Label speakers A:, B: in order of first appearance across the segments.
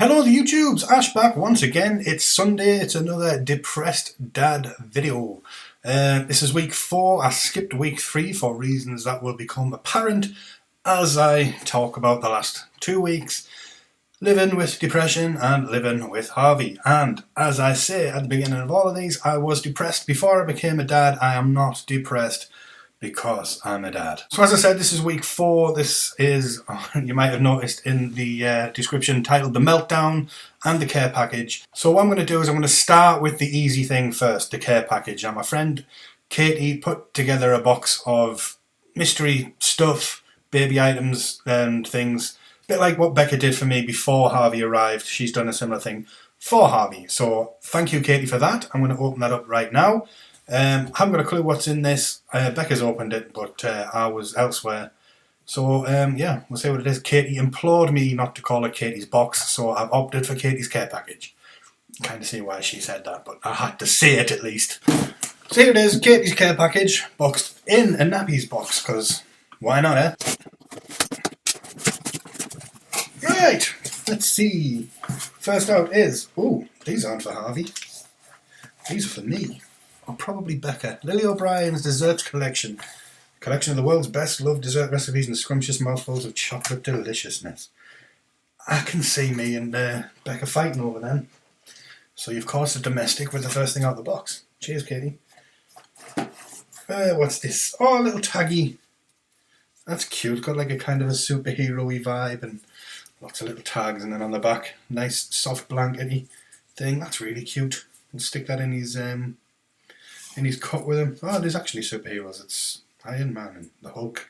A: Hello the YouTubes, Ash back once again. It's Sunday, it's another Depressed Dad video. This is week 4, I skipped week 3 for reasons that will become apparent as I talk about the last 2 weeks living with depression and living with Harvey. And as I say at the beginning of all of these, I was depressed before I became a dad. I am not depressed because I'm a dad. So as I said, this is week 4. This is, you might have noticed in the description, titled The Meltdown and the Care Package. So what I'm going to do is I'm going to start with the easy thing first, the care package. Now my friend Katie put together a box of mystery stuff, baby items and things, a bit like what Becca did for me before Harvey arrived. She's done a similar thing for Harvey. So thank you, Katie, for that. I'm going to open that up right now. I haven't got a clue what's in this. Becca's opened it, but I was elsewhere. So yeah, we'll see what it is. Katie implored me not to call it Katie's box, so I've opted for Katie's care package. Kind of see why she said that, but I had to say it at least. So here it is, Katie's care package, boxed in a nappies box, because why not, eh? Right, let's see. First out is, ooh, these aren't for Harvey. These are for me. Or probably Becca. Lily O'Brien's Desserts Collection. Collection of the world's best loved dessert recipes and scrumptious mouthfuls of chocolate deliciousness. I can see me and Becca fighting over them. So you've caused a domestic with the first thing out of the box. Cheers, Katie. What's this? Oh, a little taggy. That's cute. Got like a kind of a superhero-y vibe and lots of little tags, and then on the back, nice soft blankety thing. That's really cute. We'll stick that in his cut with him. Oh, there's actually superheroes. It's Iron Man and the Hulk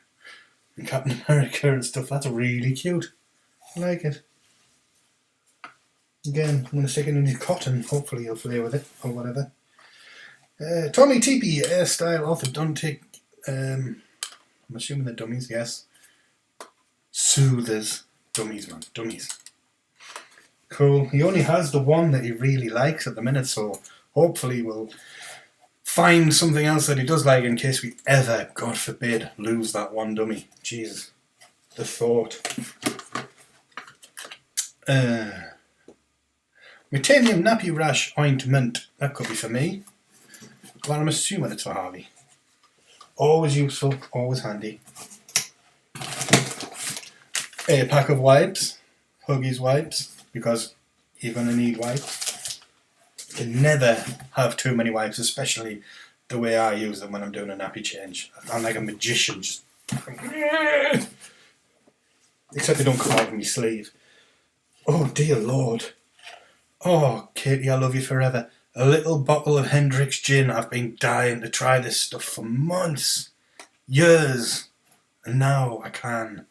A: and Captain America and stuff. That's really cute. I like it. Again, I'm going to stick it in his cot and hopefully he'll play with it or whatever. Tommy Teepee, Airstyle Orthodontic. I'm assuming they're dummies, yes. Soothers. Dummies, man. Dummies. Cool. He only has the one that he really likes at the minute, so hopefully we'll find something else that he does like in case we ever, God forbid, lose that one dummy. Jesus. The thought. Metanium Nappy Rash Ointment. That could be for me. Well, I'm assuming it's for Harvey. Always useful, always handy. A pack of wipes. Huggies wipes. Because you're going to need wipes. You can never have too many wipes, especially the way I use them when I'm doing a nappy change. I'm like a magician, just except they don't come out of my sleeve. Oh dear Lord. Oh Katie, I love you forever. A little bottle of Hendrick's gin. I've been dying to try this stuff for months, years, and now I can.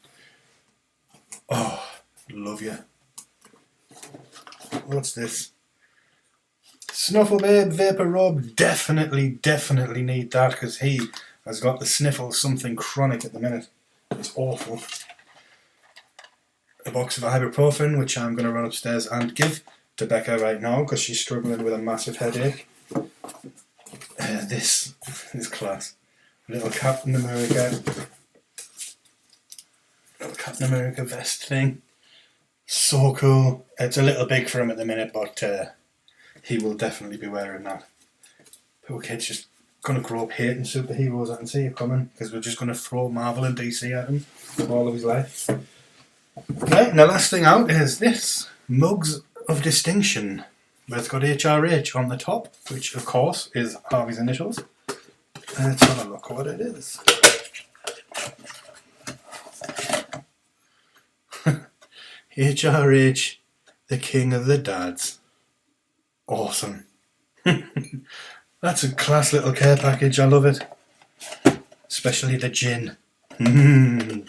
A: Oh, love you. What's this? Snuffle Babe Vapor Rub. Definitely need that because he has got the sniffles, something chronic at the minute. It's awful. A box of ibuprofen, which I'm going to run upstairs and give to Becca right now because she's struggling with a massive headache. This is class. Little Captain America vest thing. So cool. It's a little big for him at the minute, but he will definitely be wearing that. Poor kid's just going to grow up hating superheroes. I can see it coming because we're just going to throw Marvel and DC at him for all of his life. Right, and the last thing out is this. Mugs of Distinction. Where it's got HRH on the top, which of course is Harvey's initials. Let's have a look what it is. HRH, the king of the dads. Awesome. That's a class little care package, I love it. Especially the gin. Gin.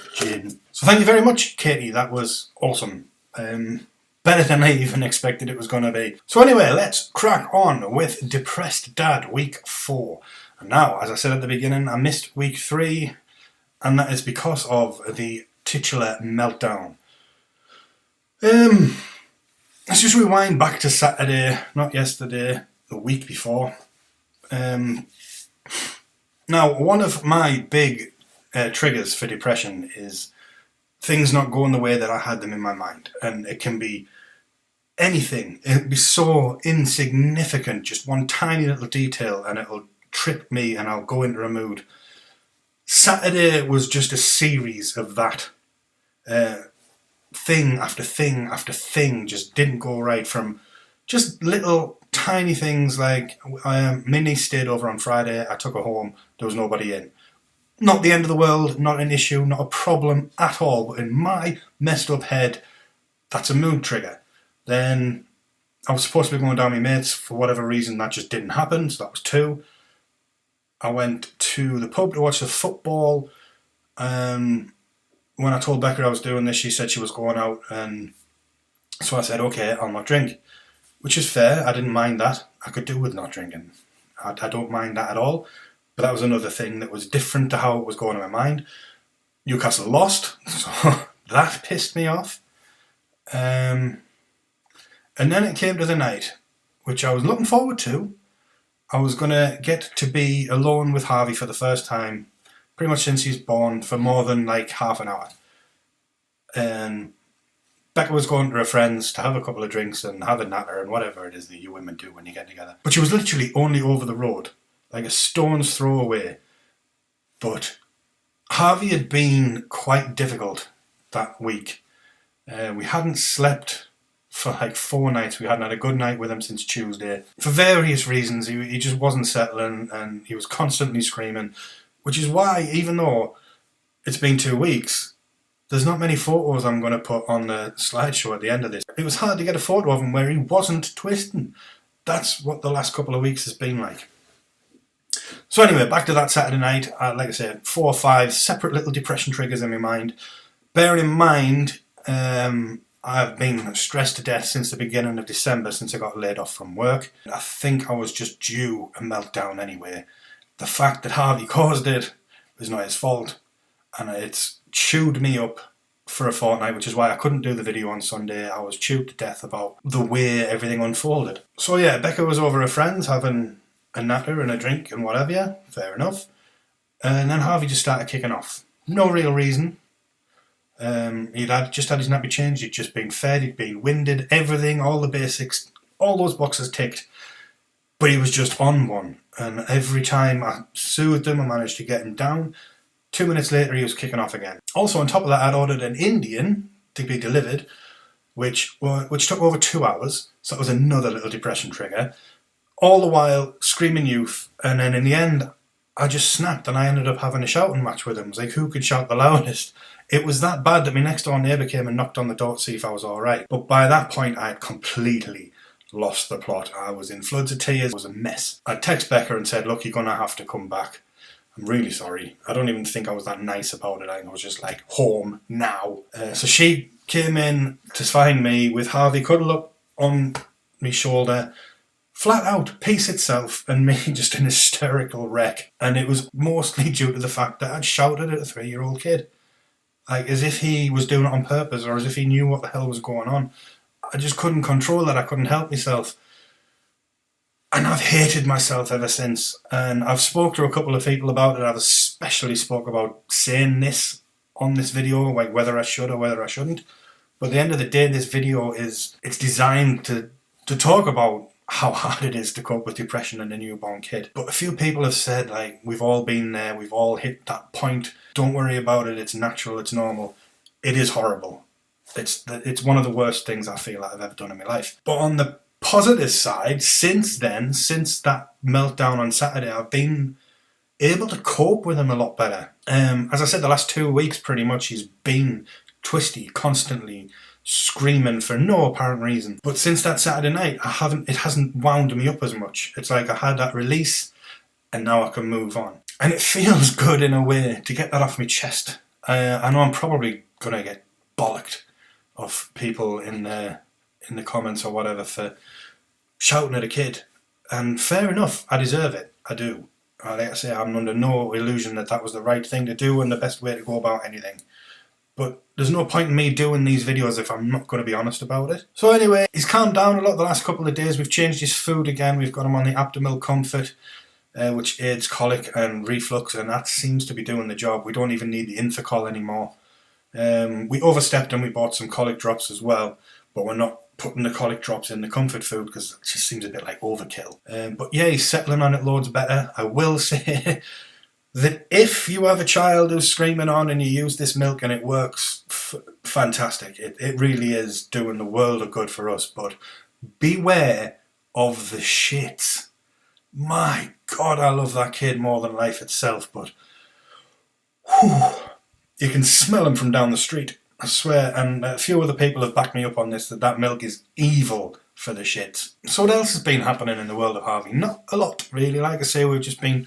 A: So thank you very much, Katie, that was awesome. Better than I even expected it was going to be. So anyway, let's crack on with Depressed Dad Week 4. And now, as I said at the beginning, I missed Week 3, and that is because of the titular meltdown. Let's just rewind back to Saturday, not yesterday, the week before. Now, one of my big triggers for depression is things not going the way that I had them in my mind. And it can be anything. It'll be so insignificant, just one tiny little detail, and it'll trip me and I'll go into a mood. Saturday was just a series of that. Thing after thing after thing just didn't go right, from just little tiny things like Minnie stayed over on Friday, I took her home, there was nobody in. Not the end of the world, not an issue, not a problem at all, but in my messed up head, that's a mood trigger. Then I was supposed to be going down with my mates, for whatever reason that just didn't happen, so that was 2. I went to the pub to watch the football. When I told Becca I was doing this, she said she was going out, and so I said, okay, I'll not drink. Which is fair, I didn't mind that. I could do with not drinking. I don't mind that at all. But that was another thing that was different to how it was going in my mind. Newcastle lost, so that pissed me off. And then it came to the night, which I was looking forward to. I was going to get to be alone with Harvey for the first time, pretty much since he's born, for more than like half an hour. And Becca was going to her friends to have a couple of drinks and have a natter and whatever it is that you women do when you get together. But she was literally only over the road, like a stone's throw away. But Harvey had been quite difficult that week. We hadn't slept for like 4 nights. We hadn't had a good night with him since Tuesday. For various reasons, he just wasn't settling, and he was constantly screaming. Which is why, even though it's been 2 weeks, there's not many photos I'm going to put on the slideshow at the end of this. It was hard to get a photo of him where he wasn't twisting. That's what the last couple of weeks has been like. So anyway, back to that Saturday night. Like I said, 4 or 5 separate little depression triggers in my mind. Bearing in mind, I've been stressed to death since the beginning of December, since I got laid off from work. I think I was just due a meltdown anyway. The fact that Harvey caused it was not his fault, and it's chewed me up for a fortnight, which is why I couldn't do the video on Sunday. I was chewed to death about the way everything unfolded. So yeah, Becca was over her friends having a natter and a drink and whatever, fair enough. And then Harvey just started kicking off. No real reason. He'd just had his nappy changed, he'd just been fed, he'd been winded, everything, all the basics, all those boxes ticked. But he was just on one, and every time I soothed him, I managed to get him down. 2 minutes later, he was kicking off again. Also, on top of that, I'd ordered an Indian to be delivered, which took over 2 hours, so that was another little depression trigger. All the while, screaming youth, and then in the end, I just snapped, and I ended up having a shouting match with him. It was like, who could shout the loudest? It was that bad that my next door neighbour came and knocked on the door to see if I was alright. But by that point, I had completely lost the plot. I was in floods of tears. It was a mess. I texted Becca and said, look, you're going to have to come back. I'm really sorry. I don't even think I was that nice about it. I was just like, home now. So she came in to find me with Harvey cuddled up on my shoulder, flat out, peace itself, and me just an hysterical wreck. And it was mostly due to the fact that I'd shouted at a 3-year-old kid. Like, as if he was doing it on purpose, or as if he knew what the hell was going on. I just couldn't control it. I couldn't help myself. And I've hated myself ever since. And I've spoke to a couple of people about it. I've especially spoke about saying this on this video, like whether I should or whether I shouldn't. But at the end of the day, this video it's designed to talk about how hard it is to cope with depression in a newborn kid. But a few people have said, like, we've all been there, we've all hit that point. Don't worry about it, it's natural, it's normal. It is horrible. It's one of the worst things I feel like I've ever done in my life. But on the positive side, since then, since that meltdown on Saturday, I've been able to cope with him a lot better. As I said, the last 2 weeks pretty much he's been twisty, constantly screaming for no apparent reason. But since that Saturday night, it hasn't wound me up as much. It's like I had that release and now I can move on. And it feels good in a way to get that off my chest. I know I'm probably going to get bollocked of people in the comments or whatever for shouting at a kid. And fair enough, I deserve it. I do. Like I say, I'm under no illusion that that was the right thing to do and the best way to go about anything. But there's no point in me doing these videos if I'm not going to be honest about it. So anyway, he's calmed down a lot the last couple of days. We've changed his food again. We've got him on the Aptamil Comfort, which aids colic and reflux, and that seems to be doing the job. We don't even need the Infocol anymore. We overstepped and we bought some colic drops as well. but we're not putting the colic drops in the comfort food because it just seems a bit like overkill. But yeah, he's settling on it loads better. I will say that if you have a child who's screaming on and you use this milk and it works, fantastic. It really is doing the world of good for us, but beware of the shits. My God, I love that kid more than life itself, but whew, you can smell him from down the street, I swear, and a few other people have backed me up on this, that milk is evil for the shits. So what else has been happening in the world of Harvey? Not a lot, really. Like I say, we've just been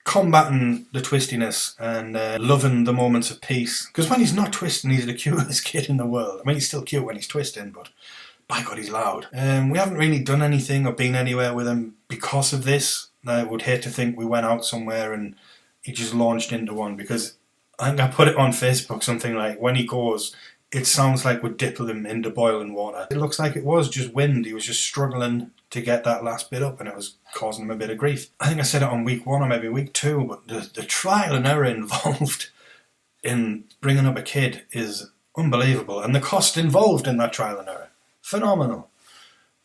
A: combating the twistiness and loving the moments of peace. Because when he's not twisting, he's the cutest kid in the world. I mean, he's still cute when he's twisting, but by God, he's loud. We haven't really done anything or been anywhere with him because of this. I would hate to think we went out somewhere and he just launched into one, because I think I put it on Facebook, something like, when he goes, it sounds like we're dipping him into boiling water. It looks like it was just wind. He was just struggling to get that last bit up and it was causing him a bit of grief. I think I said it on week 1 or maybe week 2, but the trial and error involved in bringing up a kid is unbelievable, and the cost involved in that trial and error, phenomenal,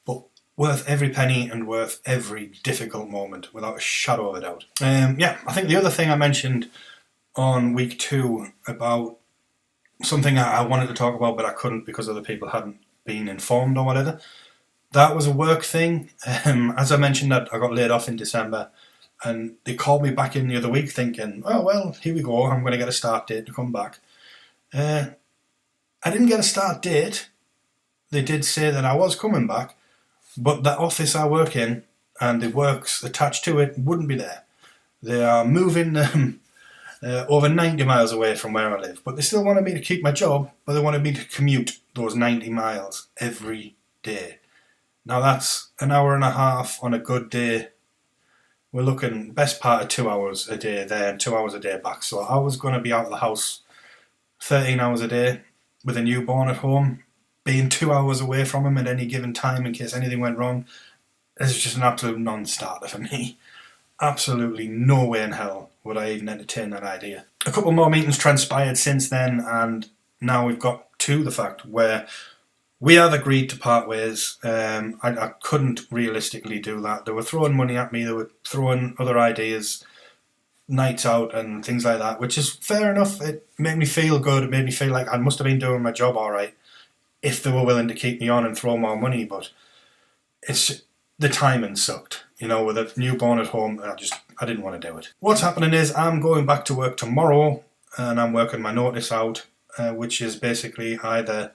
A: but worth every penny and worth every difficult moment without a shadow of a doubt. Yeah, I think the other thing I mentioned on week 2 about something I wanted to talk about but I couldn't because other people hadn't been informed or whatever, that was a work thing. As I mentioned, that I got laid off in December, and they called me back in the other week thinking, oh well, here we go, I'm going to get a start date to come back. I didn't get a start date. They did say that I was coming back, but the office I work in and the works attached to it wouldn't be there. They are moving over 90 miles away from where I live, but they still wanted me to keep my job, but they wanted me to commute those 90 miles every day. Now that's an hour and a half on a good day. We're looking best part of 2 hours a day there and 2 hours a day back. So I was going to be out of the house 13 hours a day with a newborn at home, being 2 hours away from him at any given time in case anything went wrong. This is just an absolute non-starter for me. Absolutely no way in hell would I even entertain that idea. A couple more meetings transpired since then, and now we've got to the fact where we have agreed to part ways. I couldn't realistically do that. They were throwing money at me, they were throwing other ideas, nights out and things like that, which is fair enough. It made me feel good, it made me feel like I must have been doing my job alright if they were willing to keep me on and throw more money, but it's the timing sucked. You know, with a newborn at home, I didn't want to do it. What's happening is I'm going back to work tomorrow and I'm working my notice out, which is basically either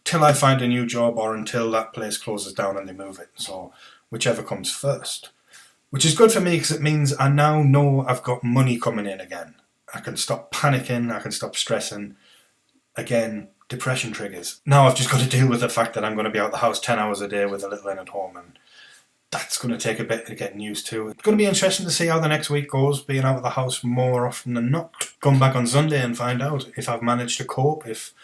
A: till I find a new job or until that place closes down and they move it. So whichever comes first. Which is good for me because it means I now know I've got money coming in again. I can stop panicking, I can stop stressing. Again, depression triggers. Now I've just got to deal with the fact that I'm going to be out the house 10 hours a day with a little one at home, and that's going to take a bit of getting used to. It's going to be interesting to see how the next week goes, being out of the house more often than not. Come back on Sunday and find out if I've managed to cope, if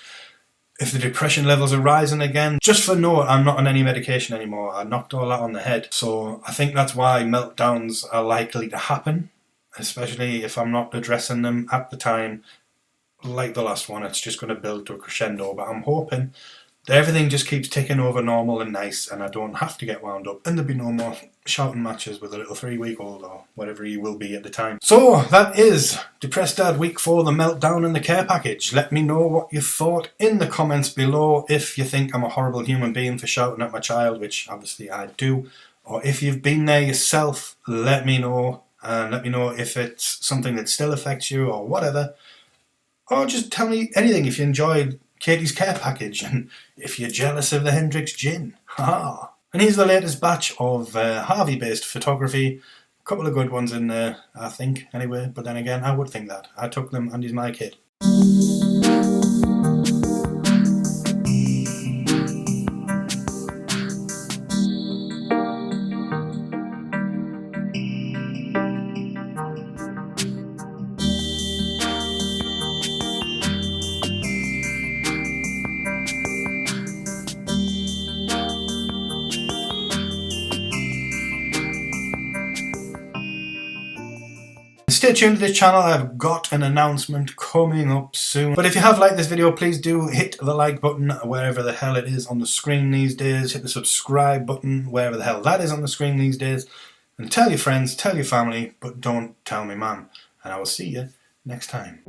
A: the depression levels are rising again. Just for note, I'm not on any medication anymore. I knocked all that on the head. So I think that's why meltdowns are likely to happen, especially if I'm not addressing them at the time. Like the last one, it's just going to build to a crescendo, but I'm hoping that everything just keeps ticking over normal and nice and I don't have to get wound up and there'll be no more shouting matches with a little 3-week-old or whatever he will be at the time. So that is Depressed Dad Week 4, the meltdown and the care package. Let me know what you thought in the comments below. If you think I'm a horrible human being for shouting at my child, which obviously I do, or if you've been there yourself, let me know, and let me know if it's something that still affects you or whatever. Or just tell me anything if you enjoyed Katie's care package and if you're jealous of the Hendrix gin. Ha! And here's the latest batch of Harvey-based photography. A couple of good ones in there, I think, anyway. But then again, I would think that. I took them and he's my kid. stay tuned to this channel, I've got an announcement coming up soon. But if you have liked this video, please do hit the like button wherever the hell it is on the screen these days. Hit the subscribe button wherever the hell that is on the screen these days. And tell your friends, tell your family, but don't tell me mum. And I will see you next time.